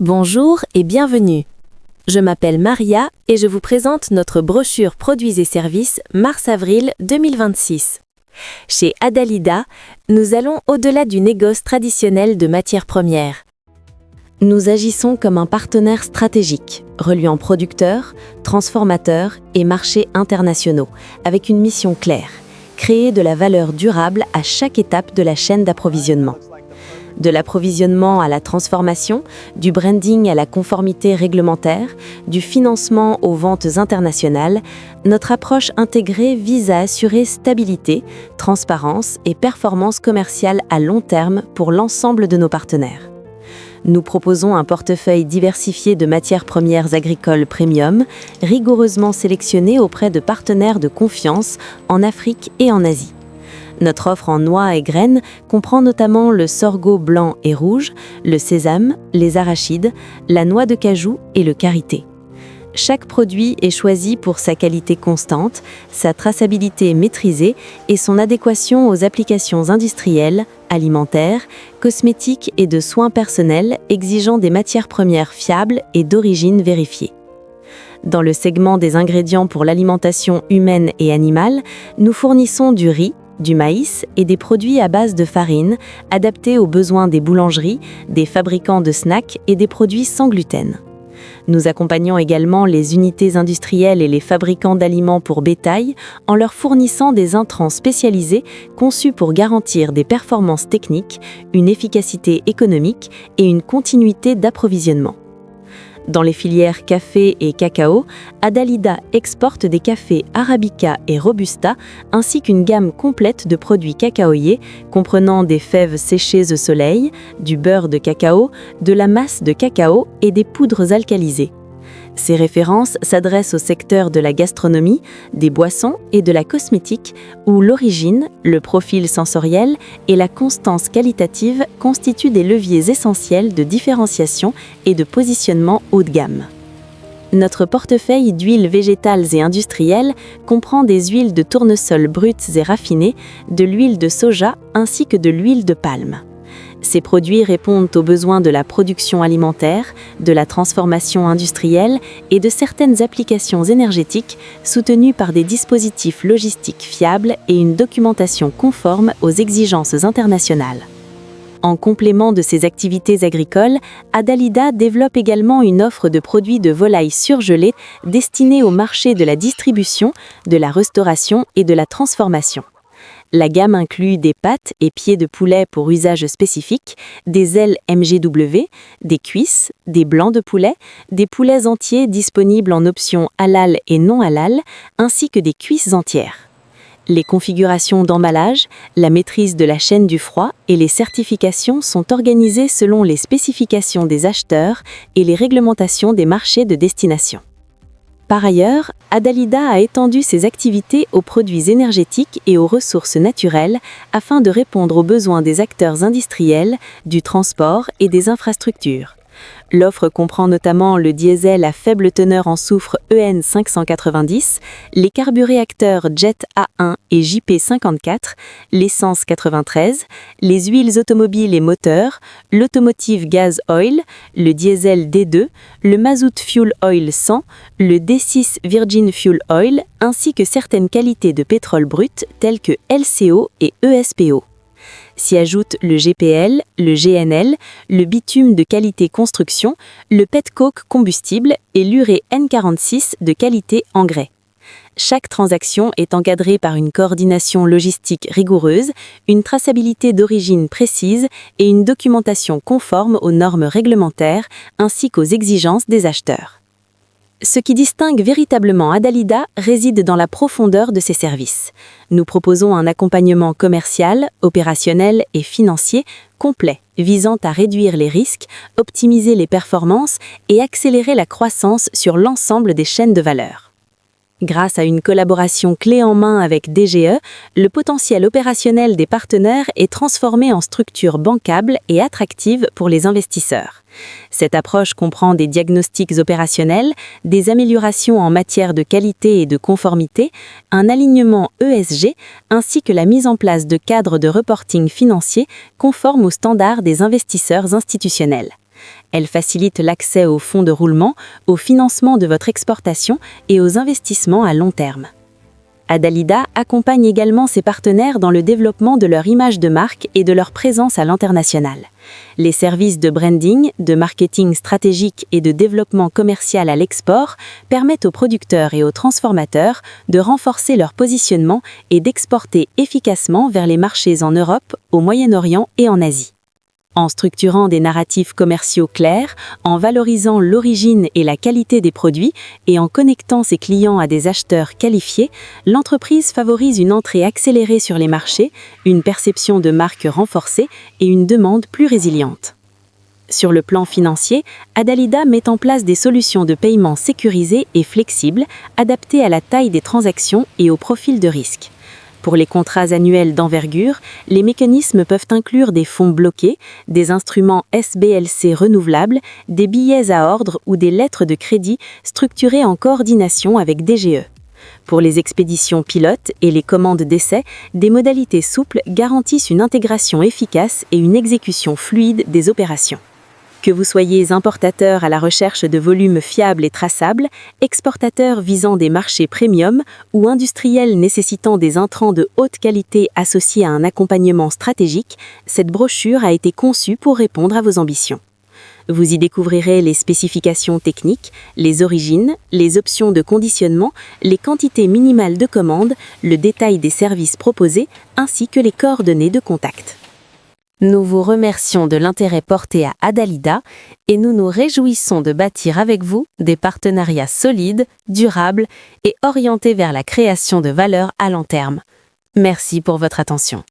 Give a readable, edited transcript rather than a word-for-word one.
Bonjour et bienvenue. Je m'appelle Maria et je vous présente notre brochure Produits et services mars-avril 2026. Chez Adalida, nous allons au-delà du négoce traditionnel de matières premières. Nous agissons comme un partenaire stratégique, reliant producteurs, transformateurs et marchés internationaux, avec une mission claire, créer de la valeur durable à chaque étape de la chaîne d'approvisionnement. De l'approvisionnement à la transformation, du branding à la conformité réglementaire, du financement aux ventes internationales, notre approche intégrée vise à assurer stabilité, transparence et performance commerciale à long terme pour l'ensemble de nos partenaires. Nous proposons un portefeuille diversifié de matières premières agricoles premium, rigoureusement sélectionné auprès de partenaires de confiance en Afrique et en Asie. Notre offre en noix et graines comprend notamment le sorgho blanc et rouge, le sésame, les arachides, la noix de cajou et le karité. Chaque produit est choisi pour sa qualité constante, sa traçabilité maîtrisée et son adéquation aux applications industrielles, alimentaires, cosmétiques et de soins personnels exigeant des matières premières fiables et d'origine vérifiée. Dans le segment des ingrédients pour l'alimentation humaine et animale, nous fournissons du riz, du maïs et des produits à base de farine, adaptés aux besoins des boulangeries, des fabricants de snacks et des produits sans gluten. Nous accompagnons également les unités industrielles et les fabricants d'aliments pour bétail en leur fournissant des intrants spécialisés conçus pour garantir des performances techniques, une efficacité économique et une continuité d'approvisionnement. Dans les filières café et cacao, Adalida exporte des cafés Arabica et Robusta, ainsi qu'une gamme complète de produits cacaoyers comprenant des fèves séchées au soleil, du beurre de cacao, de la masse de cacao et des poudres alcalisées. Ces références s'adressent au secteur de la gastronomie, des boissons et de la cosmétique, où l'origine, le profil sensoriel et la constance qualitative constituent des leviers essentiels de différenciation et de positionnement haut de gamme. Notre portefeuille d'huiles végétales et industrielles comprend des huiles de tournesol brutes et raffinées, de l'huile de soja ainsi que de l'huile de palme. Ces produits répondent aux besoins de la production alimentaire, de la transformation industrielle et de certaines applications énergétiques soutenues par des dispositifs logistiques fiables et une documentation conforme aux exigences internationales. En complément de ces activités agricoles, Adalida développe également une offre de produits de volaille surgelés destinés au marché de la distribution, de la restauration et de la transformation. La gamme inclut des pâtes et pieds de poulet pour usage spécifique, des ailes MGW, des cuisses, des blancs de poulet, des poulets entiers disponibles en option halal et non halal, ainsi que des cuisses entières. Les configurations d'emballage, la maîtrise de la chaîne du froid et les certifications sont organisées selon les spécifications des acheteurs et les réglementations des marchés de destination. Par ailleurs, Adalida a étendu ses activités aux produits énergétiques et aux ressources naturelles afin de répondre aux besoins des acteurs industriels, du transport et des infrastructures. L'offre comprend notamment le diesel à faible teneur en soufre EN 590, les carburéacteurs Jet A1 et JP54, l'essence 93, les huiles automobiles et moteurs, l'automotive Gas Oil, le diesel D2, le mazout Fuel Oil 100, le D6 Virgin Fuel Oil, ainsi que certaines qualités de pétrole brut telles que LCO et ESPO. S'y ajoutent le GPL, le GNL, le bitume de qualité construction, le petcoke combustible et l'urée N46 de qualité engrais. Chaque transaction est encadrée par une coordination logistique rigoureuse, une traçabilité d'origine précise et une documentation conforme aux normes réglementaires ainsi qu'aux exigences des acheteurs. Ce qui distingue véritablement Adalida réside dans la profondeur de ses services. Nous proposons un accompagnement commercial, opérationnel et financier complet, visant à réduire les risques, optimiser les performances et accélérer la croissance sur l'ensemble des chaînes de valeur. Grâce à une collaboration clé en main avec DGE, le potentiel opérationnel des partenaires est transformé en structure bancable et attractive pour les investisseurs. Cette approche comprend des diagnostics opérationnels, des améliorations en matière de qualité et de conformité, un alignement ESG, ainsi que la mise en place de cadres de reporting financier conformes aux standards des investisseurs institutionnels. Elle facilite l'accès aux fonds de roulement, au financement de votre exportation et aux investissements à long terme. Adalida accompagne également ses partenaires dans le développement de leur image de marque et de leur présence à l'international. Les services de branding, de marketing stratégique et de développement commercial à l'export permettent aux producteurs et aux transformateurs de renforcer leur positionnement et d'exporter efficacement vers les marchés en Europe, au Moyen-Orient et en Asie. En structurant des narratifs commerciaux clairs, en valorisant l'origine et la qualité des produits et en connectant ses clients à des acheteurs qualifiés, l'entreprise favorise une entrée accélérée sur les marchés, une perception de marque renforcée et une demande plus résiliente. Sur le plan financier, Adalida met en place des solutions de paiement sécurisées et flexibles, adaptées à la taille des transactions et au profil de risque. Pour les contrats annuels d'envergure, les mécanismes peuvent inclure des fonds bloqués, des instruments SBLC renouvelables, des billets à ordre ou des lettres de crédit structurées en coordination avec DGE. Pour les expéditions pilotes et les commandes d'essai, des modalités souples garantissent une intégration efficace et une exécution fluide des opérations. Que vous soyez importateur à la recherche de volumes fiables et traçables, exportateur visant des marchés premium ou industriel nécessitant des intrants de haute qualité associés à un accompagnement stratégique, cette brochure a été conçue pour répondre à vos ambitions. Vous y découvrirez les spécifications techniques, les origines, les options de conditionnement, les quantités minimales de commandes, le détail des services proposés ainsi que les coordonnées de contact. Nous vous remercions de l'intérêt porté à Adalida et nous nous réjouissons de bâtir avec vous des partenariats solides, durables et orientés vers la création de valeur à long terme. Merci pour votre attention.